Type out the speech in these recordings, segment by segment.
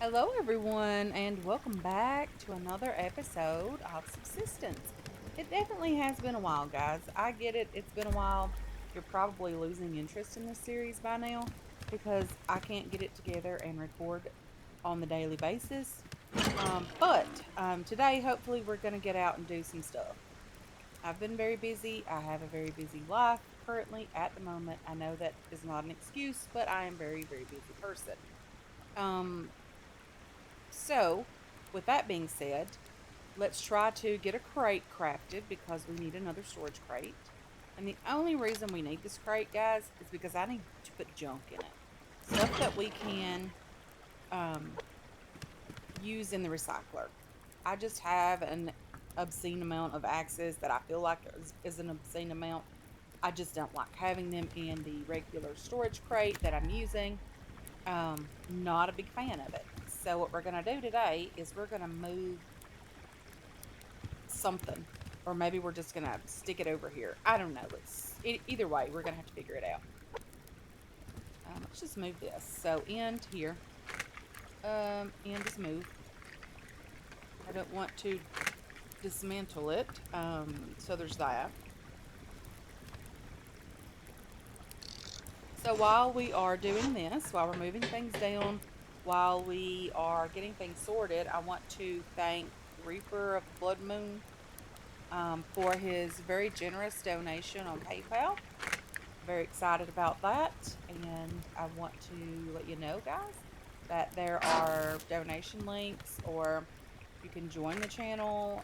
Hello, everyone, and welcome back to another episode of Subsistence. It definitely has been a while, guys. I get it, it's been a while. You're probably losing interest in this series by now because I can't get it together and record on the daily basis. But today, hopefully, we're going to get out and do some stuff. I've been very busy. I have a very busy life currently at the moment. I know that is not an excuse, but I am very, very busy person. Um, so, with that being said, let's try to get a crate crafted because we need another storage crate. And the only reason we need this crate, guys, is because I need to put junk in it. Stuff that we can um, use in the recycler. I just have an obscene amount of axes that I feel like is an obscene amount. I just don't like having them in the regular storage crate that I'm using. Not a big fan of it. So what we're gonna do today is we're gonna move something, or maybe we're just gonna stick it over here. I don't know. Either way, we're gonna have to figure it out. Let's just move this. So end here. End is move. I don't want to dismantle it. So there's that. So while we are doing this, while we're moving things down, while we are getting things sorted, I want to thank Reaper of the Blood Moon for his very generous donation on PayPal. Very excited about that. And I want to let you know, guys, that there are donation links, or you can join the channel,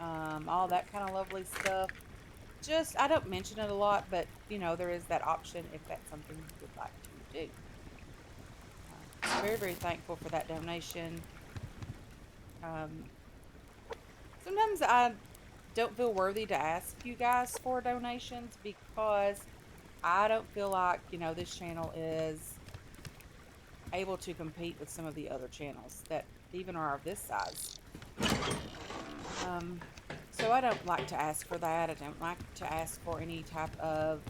all that kind of lovely stuff. Just, I don't mention it a lot, but there is that option if that's something you would like to do. Very, very thankful for that donation. Um, Sometimes I don't feel worthy to ask you guys for donations because I don't feel like, this channel is able to compete with some of the other channels that even are of this size. Um, so I don't like to ask for that. I don't like to ask for any type of,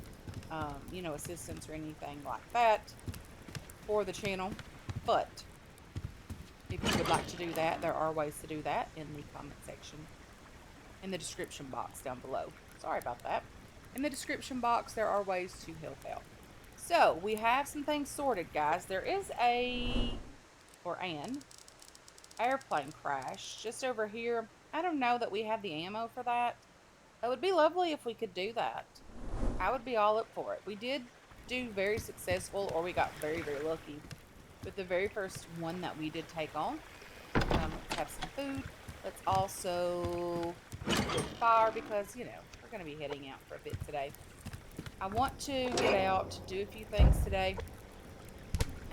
assistance or anything like that for the channel. But if you would like to do that, there are ways to do that in the comment section, in the description box down below. Sorry about that. In the description box, there are ways to help out. So we have some things sorted, guys. There is an airplane crash just over here. I don't know that we have the ammo for that. It would be lovely if we could do that. I would be all up for it. We did do very successful, or we got very, very lucky with the very first one that we did take on. Let's have some food. Let's also build fire because, we're going to be heading out for a bit today. I want to get out to do a few things today.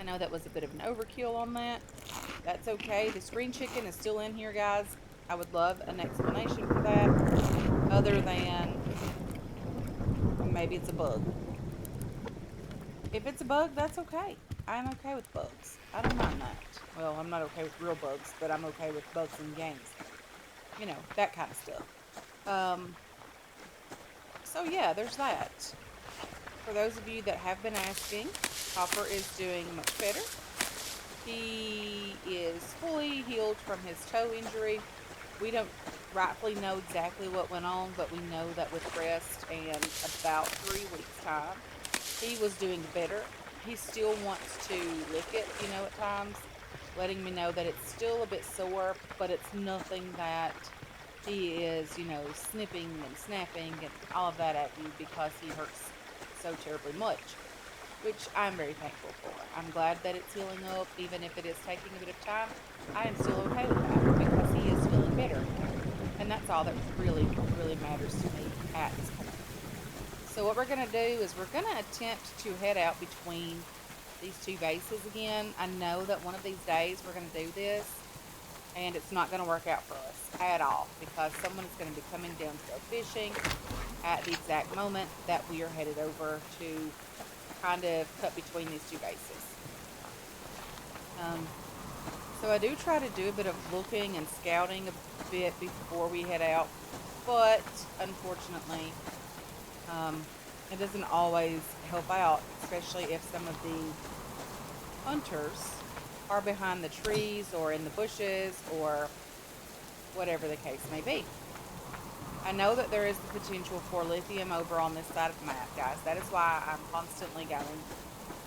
I know that was a bit of an overkill on that. That's okay. The screen chicken is still in here, guys. I would love an explanation for that, other than maybe it's a bug. If it's a bug, that's okay. I'm okay with bugs. I don't mind that. Well, I'm not okay with real bugs, but I'm okay with bugs in games. That kind of stuff. Um, so yeah, there's that. For those of you that have been asking, Hopper is doing much better. He is fully healed from his toe injury. We don't rightfully know exactly what went on, but we know that with rest and about 3 weeks' time, he was doing better. He still wants to lick it, at times, letting me know that it's still a bit sore, but it's nothing that he is, snipping and snapping and all of that at you because he hurts so terribly much, which I'm very thankful for. I'm glad that it's healing up, even if it is taking a bit of time. I am still okay with that because he is feeling better. And that's all that really, really matters to me at this point. So what we're going to do is we're going to attempt to head out between these two bases again. I know that one of these days we're going to do this, and it's not going to work out for us at all because someone is going to be coming down to go fishing at the exact moment that we are headed over to kind of cut between these two bases. So I do try to do a bit of looking and scouting a bit before we head out, but unfortunately, it doesn't always help out, especially if some of the hunters are behind the trees or in the bushes or whatever the case may be. I know that there is the potential for lithium over on this side of the map, guys. That is why I'm constantly going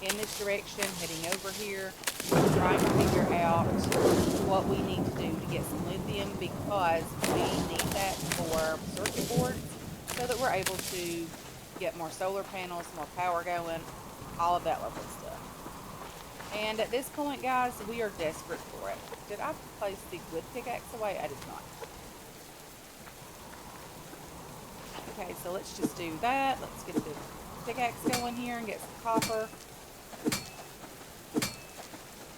in this direction, heading over here, trying to figure out what we need to do to get some lithium, because we need that for circuit boards so that we're able to get more solar panels, more power going, all of that lovely stuff. And at this point, guys, we are desperate for it. Did I place the wood pickaxe away? I did not. Okay, so let's just do that. Let's get the pickaxe going here and get some copper.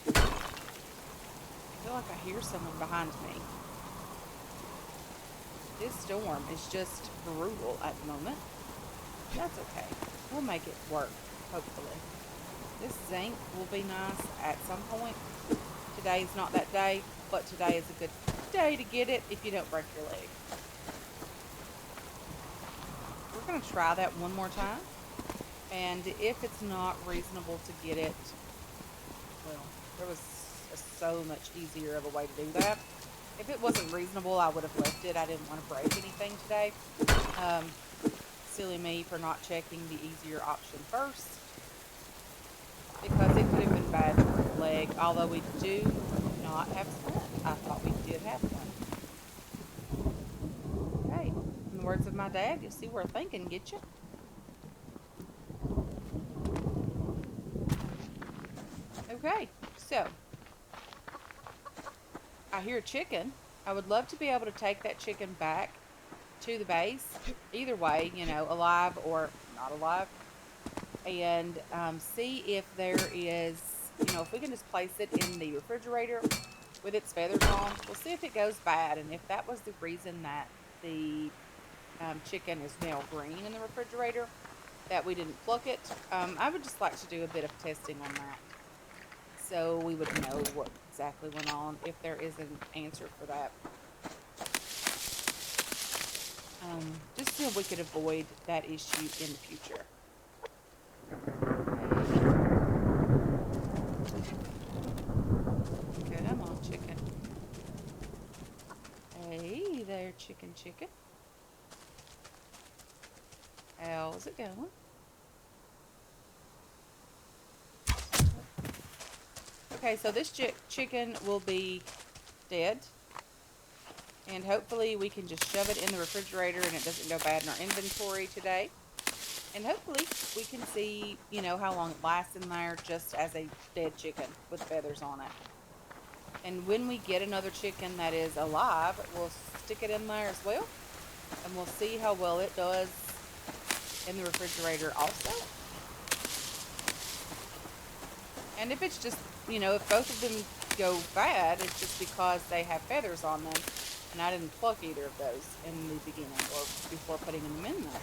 I feel like I hear someone behind me. This storm is just brutal at the moment. That's okay. We'll make it work, hopefully. This zinc will be nice at some point. Today's not that day, but today is a good day to get it if you don't break your leg. We're going to try that one more time. And if it's not reasonable to get it, well, there was so much easier of a way to do that. If it wasn't reasonable, I would have left it. I didn't want to break anything today. Silly me for not checking the easier option first, because it could have been bad for the leg, although we do not have splint. I thought we did have one. Okay, in the words of my dad, you see where thinking gets you. Okay, so I hear a chicken. I would love to be able to take that chicken back to the base, either way, you know, alive or not alive, and see if there is, you know, if we can just place it in the refrigerator with its feathers on. We'll see if it goes bad, and if that was the reason that the chicken is now green in the refrigerator, that we didn't pluck it. I would just like to do a bit of testing on that, so we would know what exactly went on, if there is an answer for that. Just so we could avoid that issue in the future. Okay. Come on, chicken. Hey there, chicken. How's it going? Okay, so this chicken will be dead. And hopefully we can just shove it in the refrigerator and it doesn't go bad in our inventory today. And hopefully we can see, you know, how long it lasts in there just as a dead chicken with feathers on it. And when we get another chicken that is alive, we'll stick it in there as well. And we'll see how well it does in the refrigerator also. And if it's just, you know, if both of them go bad, it's just because they have feathers on them. And I didn't pluck either of those in the beginning or before putting them in there.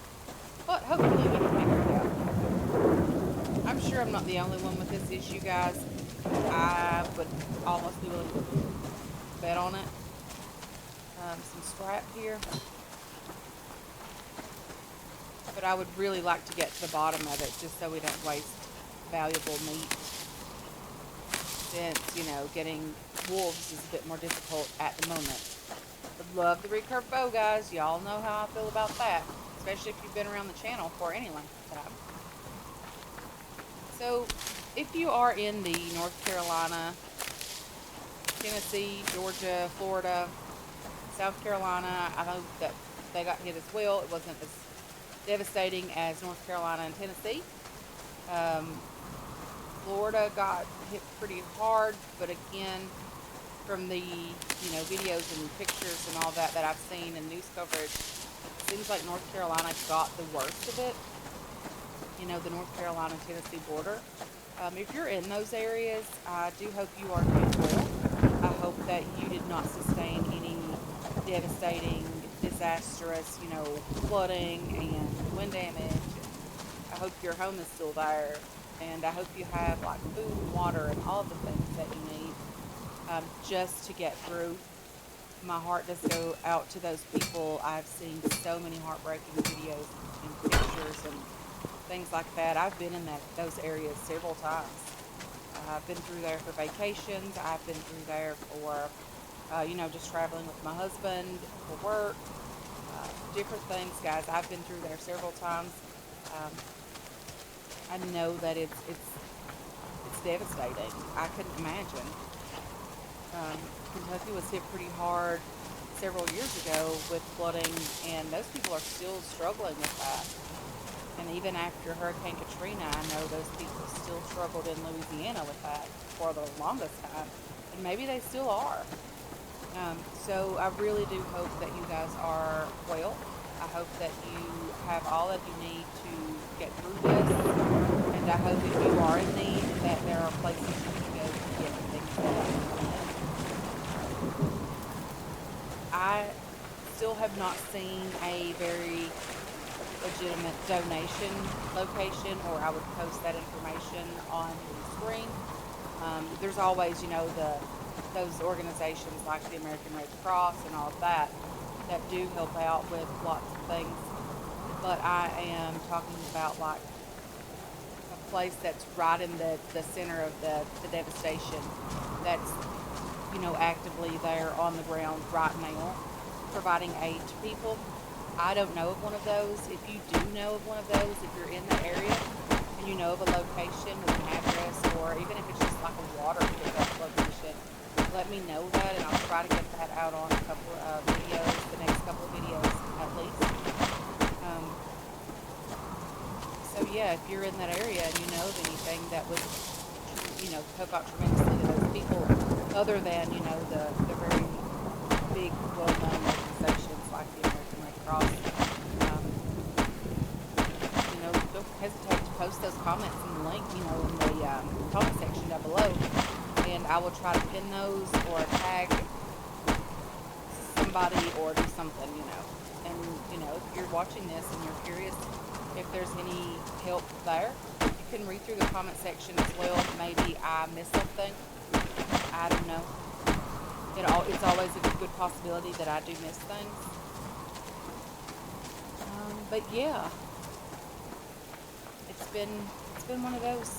But hopefully we can figure it out. I'm sure I'm not the only one with this issue, guys. I would almost be willing to bet on it. Some scrap here. But I would really like to get to the bottom of it just so we don't waste valuable meat. Since, you know, getting wolves is a bit more difficult at the moment. Would love the recurve bow, guys. Y'all know how I feel about that. Especially if you've been around the channel for any length of time. So, if you are in the North Carolina, Tennessee, Georgia, Florida, South Carolina, I know that they got hit as well. It wasn't as devastating as North Carolina and Tennessee. Florida got hit pretty hard, but again, from the, you know, videos and pictures and all that I've seen and news coverage, it seems like North Carolina got the worst of it. You know, the North Carolina-Tennessee border. If you're in those areas, I do hope you are doing well. I hope that you did not sustain any devastating, disastrous, you know, flooding and wind damage. I hope your home is still there. And I hope you have like food and water and all of the things that you need just to get through. My heart does go out to those people. I've seen so many heartbreaking videos and pictures and things like that. I've been in those areas several times. I've been through there for vacations. I've been through there for, just traveling with my husband for work, different things, guys. I've been through there several times. Um, I know that it's devastating. I couldn't imagine. Kentucky was hit pretty hard several years ago with flooding, and those people are still struggling with that. And even after Hurricane Katrina, I know those people still struggled in Louisiana with that for the longest time, and maybe they still are. So I really do hope that you guys are well. I hope that you have all that you need to get through this, and I hope if you are in need that there are places you can go to get things that you need. I still have not seen a very legitimate donation location, or I would post that information on the screen. There's always, those organizations like the American Red Cross and all of that do help out with lots of things. But I am talking about like a place that's right in the center of the devastation, that's actively there on the ground right now, providing aid to people. I don't know of one of those. If you do know of one of those, if you're in the area and you know of a location with an address, or even if it's just like a water pickup location, let me know that, and I'll try to get that out on a couple of videos, the next couple of videos at least. Um, so yeah, if you're in that area and you know of anything that would, help out tremendously to those people, other than, the very big, well-known organizations like the American Red Cross, um, don't hesitate to post those comments in the link, in the comment section down below, and I will try to pin those or tag somebody or do something. And, if you're watching this and you're curious if there's any help there, you can read through the comment section as well. Maybe I missed something. I don't know. It's always a good possibility that I do miss things. But yeah, it's been one of those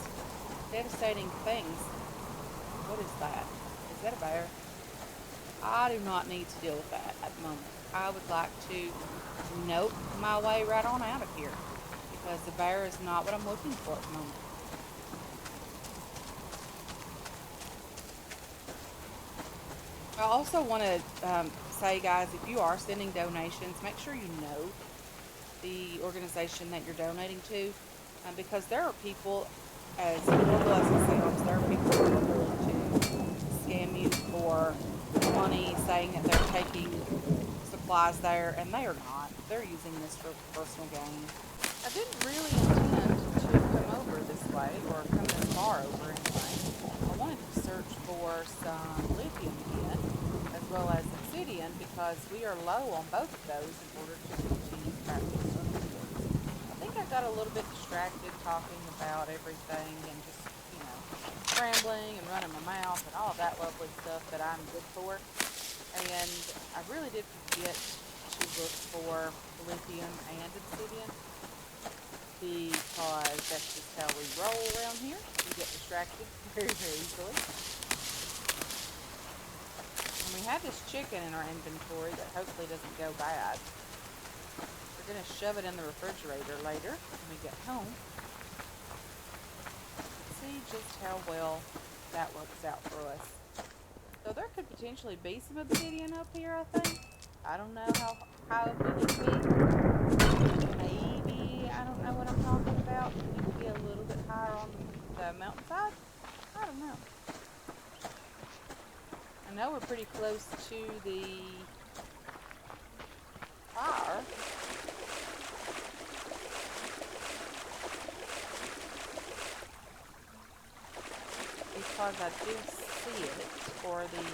devastating things. What is that? Is that a bear? I do not need to deal with that at the moment. I would like to nope my way right on out of here, because the bear is not what I'm looking for at the moment. I also want to say, guys, if you are sending donations, make sure you know the organization that you're donating to, because there are people, as horrible as it sounds, there are people who are willing to scam you for money, saying that they're taking supplies there, and they are not. They're using this for personal gain. I didn't really intend to come over this way, or come this far over anyway. I wanted to search for some lithium again, as well as obsidian, because we are low on both of those in order to continue crafting circuit boards. I think I got a little bit distracted talking about everything and just, rambling and running my mouth and all of that lovely stuff that I'm good for. And I really did forget to look for lithium and obsidian, because that's just how we roll around here. We get distracted very, very easily. And we have this chicken in our inventory that hopefully doesn't go bad. We're going to shove it in the refrigerator later when we get home. See just how well that works out for us. So there could potentially be some obsidian up here, I think. I don't know how high up we need to be. Maybe, I don't know what I'm talking about. We need to be a little bit higher on the mountainside. I don't know. I know we're pretty close to the fire. Because I did see it for the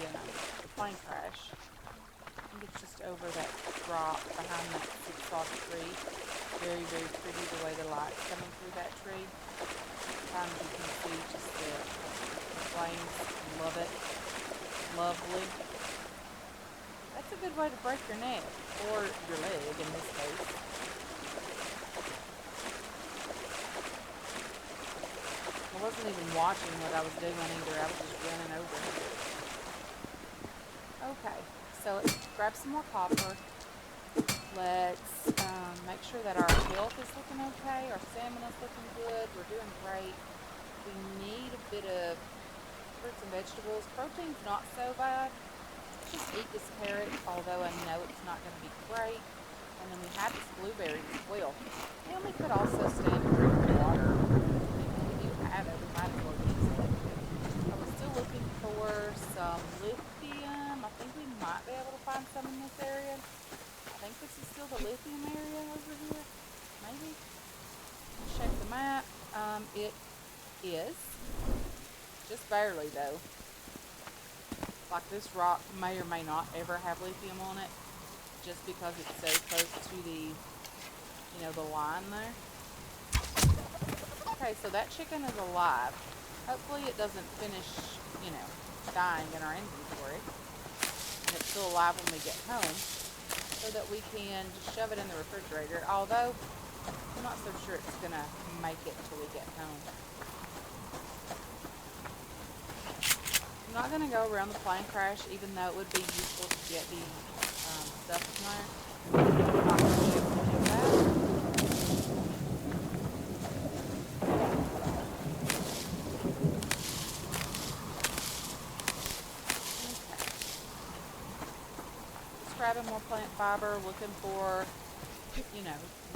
plane crash. I think it's just over that drop behind that jigsaw tree. Very, very pretty the way the light's coming through that tree. Sometimes you can see just the flames. Love it. Lovely. That's a good way to break your neck, or your leg in this case. I was wasn't even watching what I was doing either. I was just running over here. Okay, so let's grab some more copper. Let's make sure that our health is looking okay. Our stamina is looking good. We're doing great. We need a bit of fruits and vegetables. Protein's not so bad. Let's just eat this carrot, although I know it's not going to be great. And then we have this blueberries as well. And we could also stand and drink water. We do have it. We might as well use it. I was still looking for some lithium. I think we might be able to find some in this area. I think this is still the lithium area over here. Maybe. Check the map. It is. Just barely though. Like this rock may or may not ever have lithium on it, just because it's so close to the, the line there. Okay, so that chicken is alive. Hopefully it doesn't finish, dying in our inventory. And it's still alive when we get home, so that we can just shove it in the refrigerator. Although, I'm not so sure it's going to make it until we get home. I'm not going to go around the plane crash, even though it would be useful to get the stuff in there. I'm not going to be able to do that. Okay. Just grabbing more plant fiber, looking for,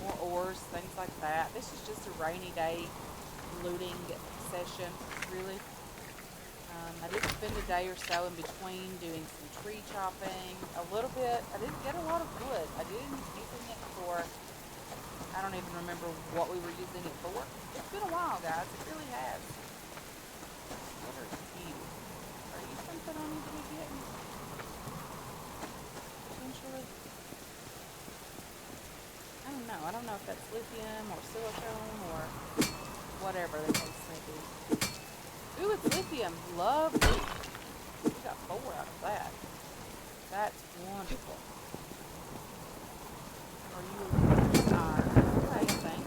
more ores, things like that. This is just a rainy day looting session, really. I did spend a day or so in between doing some tree chopping, a little bit. I didn't get a lot of wood. I didn't using it for, I don't even remember what we were using it for. It's been a while, guys. It really has. What are you? Are you something I need to be getting? Potentially? I don't know. I don't know if that's lithium or silicone or whatever the case may be. Ooh, it's lithium. Lovely. We got 4 out of that. That's wonderful. Are you iron? Okay, I think.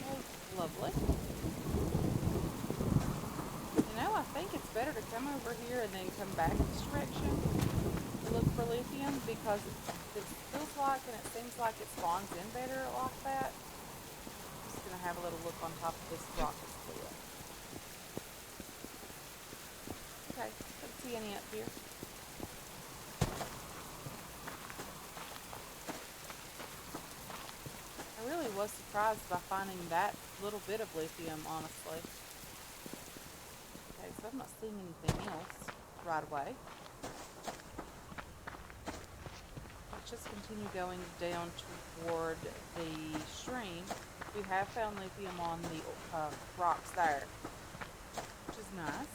Oh, lovely. I think it's better to come over here and then come back this direction to look for lithium, because it feels like and it seems like it spawns in better like that. Going to have a little look on top of this rock as well. Okay, don't see any up here. I really was surprised by finding that little bit of lithium, honestly. Okay, so I'm not seeing anything else right away. Let's just continue going down toward the stream. We have found lithium on the rocks there, which is nice.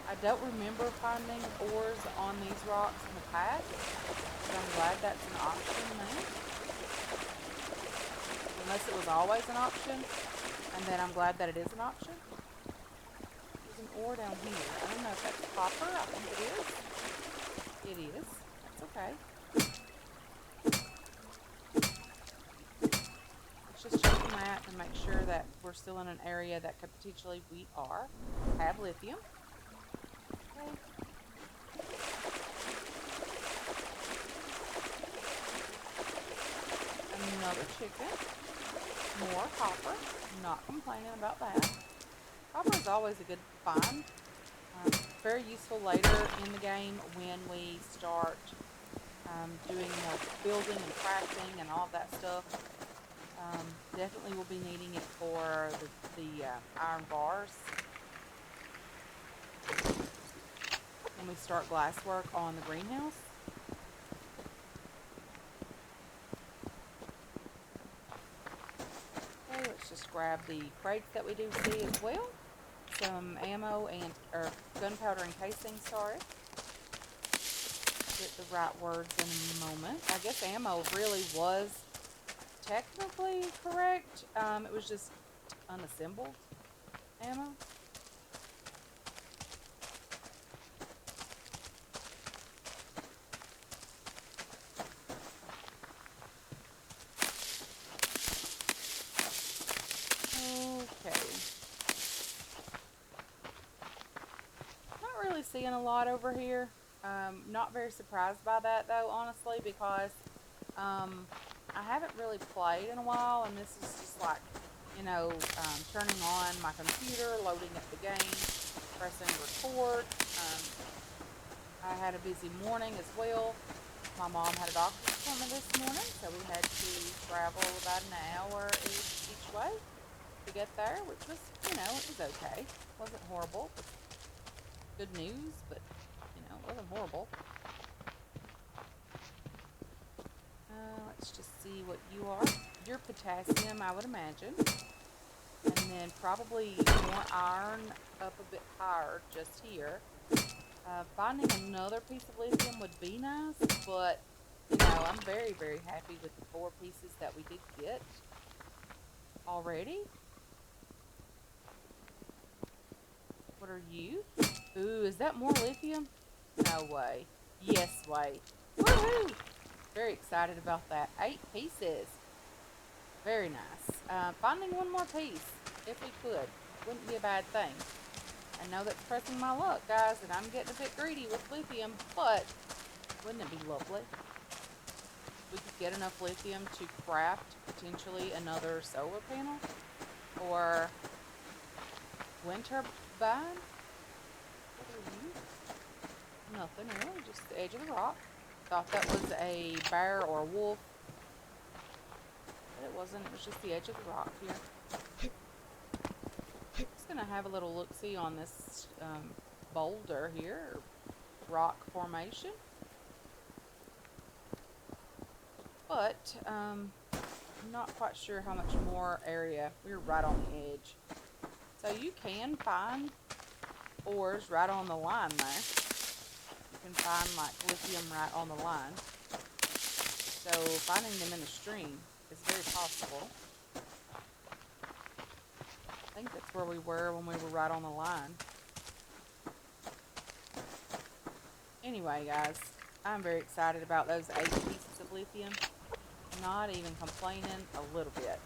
I don't remember finding ores on these rocks in the past, but I'm glad that's an option now. Unless it was always an option, and then I'm glad that it is an option. There's an ore down here. I don't know if that's copper. I think it is. It is. That's okay. Let's just check the map and make sure that we're still in an area that could potentially, we have lithium. Okay. Another chicken. More copper. Not complaining about that. Copper is always a good find. Very useful later in the game when we start doing more building and crafting and all of that stuff. Definitely will be needing it for the iron bars. When we start glass work on the greenhouse. Okay, let's just grab the crates that we do see as well. Some ammo or gunpowder and casing, sorry. Get the right words in a moment. I guess ammo really was technically correct. It was just unassembled ammo. really seeing a lot over here. Not very surprised by that though, honestly, because I haven't really played in a while, and this is just like, turning on my computer, loading up the game, pressing record. I had a busy morning as well. My mom had a doctor's appointment this morning, so we had to travel about an hour each way to get there, which was, it was okay. It wasn't horrible. Good news, but, it wasn't horrible. Let's just see what you are. You're potassium, I would imagine. And then probably more iron up a bit higher just here. Finding another piece of lithium would be nice, but, I'm very, very happy with the 4 pieces that we did get already. What are you? Ooh, is that more lithium? No way. Yes way. Woohoo! Very excited about that. 8 pieces. Very nice. Finding one more piece, if we could, wouldn't be a bad thing. I know that's pressing my luck, guys, and I'm getting a bit greedy with lithium, but wouldn't it be lovely? We could get enough lithium to craft potentially another solar panel or wind turbine. What are you? Nothing really, just the edge of the rock. Thought that was a bear or a wolf, but it wasn't. It was just the edge of the rock here. Just gonna have a little look-see on this boulder here, rock formation. But I'm not quite sure how much more area. We're right on the edge, so you can find ores right on the line there. You can find like lithium right on the line. So finding them in the stream is very possible. I think that's where we were when we were right on the line. Anyway, guys, I'm very excited about those 8 pieces of lithium. Not even complaining a little bit.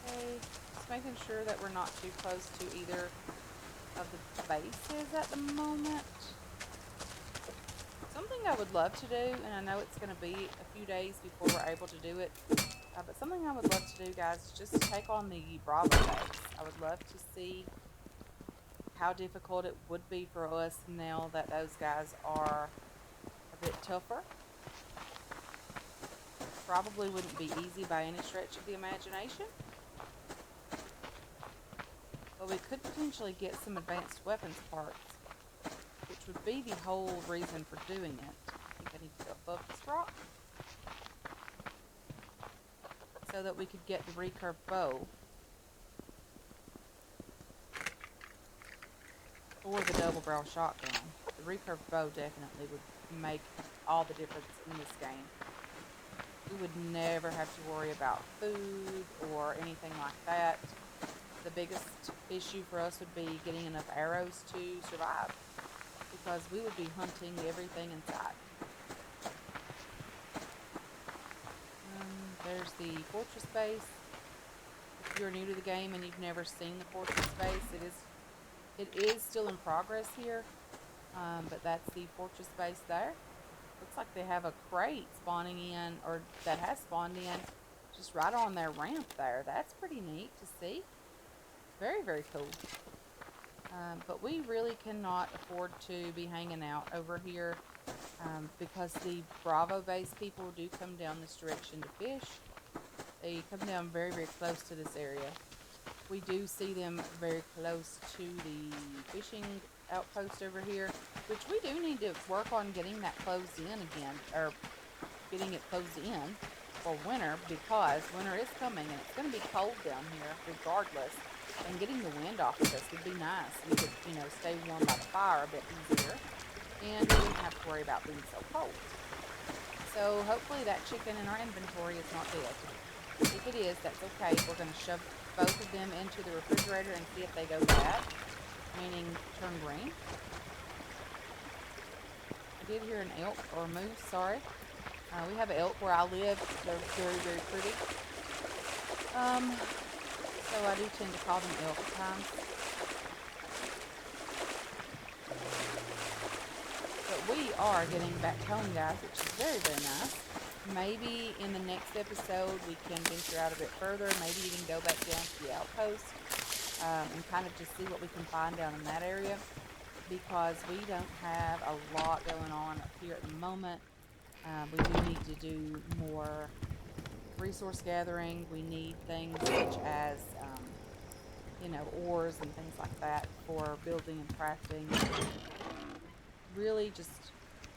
Okay, just making sure that we're not too close to either of the bases at the moment. Something I would love to do, and I know it's going to be a few days before we're able to do it, but something I would love to do, guys, is just take on the Bravo base. I would love to see how difficult it would be for us now that those guys are a bit tougher. Probably wouldn't be easy by any stretch of the imagination, but we could potentially get some advanced weapons parts, which would be the whole reason for doing it. I think I need to go above this rock so that we could get the recurve bow or the double barrel shotgun. The recurve bow definitely would make all the difference in this game. We would never have to worry about food or anything like that. The biggest issue for us would be getting enough arrows to survive, because we would be hunting everything in sight. There's the fortress base. If you're new to the game and you've never seen the fortress base, it is still in progress here, but that's the fortress base there. Looks like they have a crate spawning in, or that has spawned in, just right on their ramp there. That's pretty neat to see. Very, very cool. But we really cannot afford to be hanging out over here because the Bravo base people do come down this direction to fish. They come down very, very close to this area. We do see them very close to the fishing outpost over here, which we do need to work on getting that closed in again, or getting it closed in for winter, because winter is coming and it's going to be cold down here regardless, and getting the wind off of us would be nice. We could, stay warm by the fire a bit easier, and we wouldn't have to worry about being so cold. So hopefully that chicken in our inventory is not dead. If it is, that's okay. We're going to shove both of them into the refrigerator and see if they go bad, meaning turn green. I did hear an elk, or a moose, sorry. We have an elk where I live. They're very, very pretty. So I do tend to call them elk at times. we are getting back home, guys, which is very, very nice. Maybe in the next episode we can venture out a bit further, maybe even go back down to the outpost, and kind of just see what we can find down in that area, because we don't have a lot going on up here at the moment. We do need to do more resource gathering. We need things such as, ores and things like that for building and crafting, and really just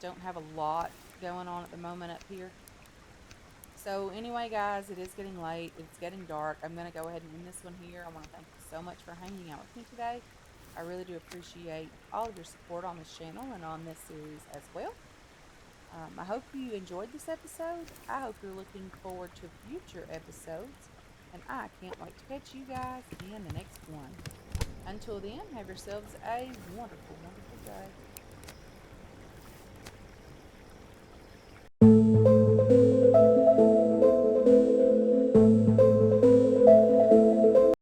don't have a lot going on at the moment up here. So anyway, guys, it is getting late. It's getting dark. I'm going to go ahead and end this one here. I want to thank you so much for hanging out with me today. I really do appreciate all of your support on this channel and on this series as well. I hope you enjoyed this episode. I hope you're looking forward to future episodes. And I can't wait to catch you guys in the next one. Until then, have yourselves a wonderful, wonderful day.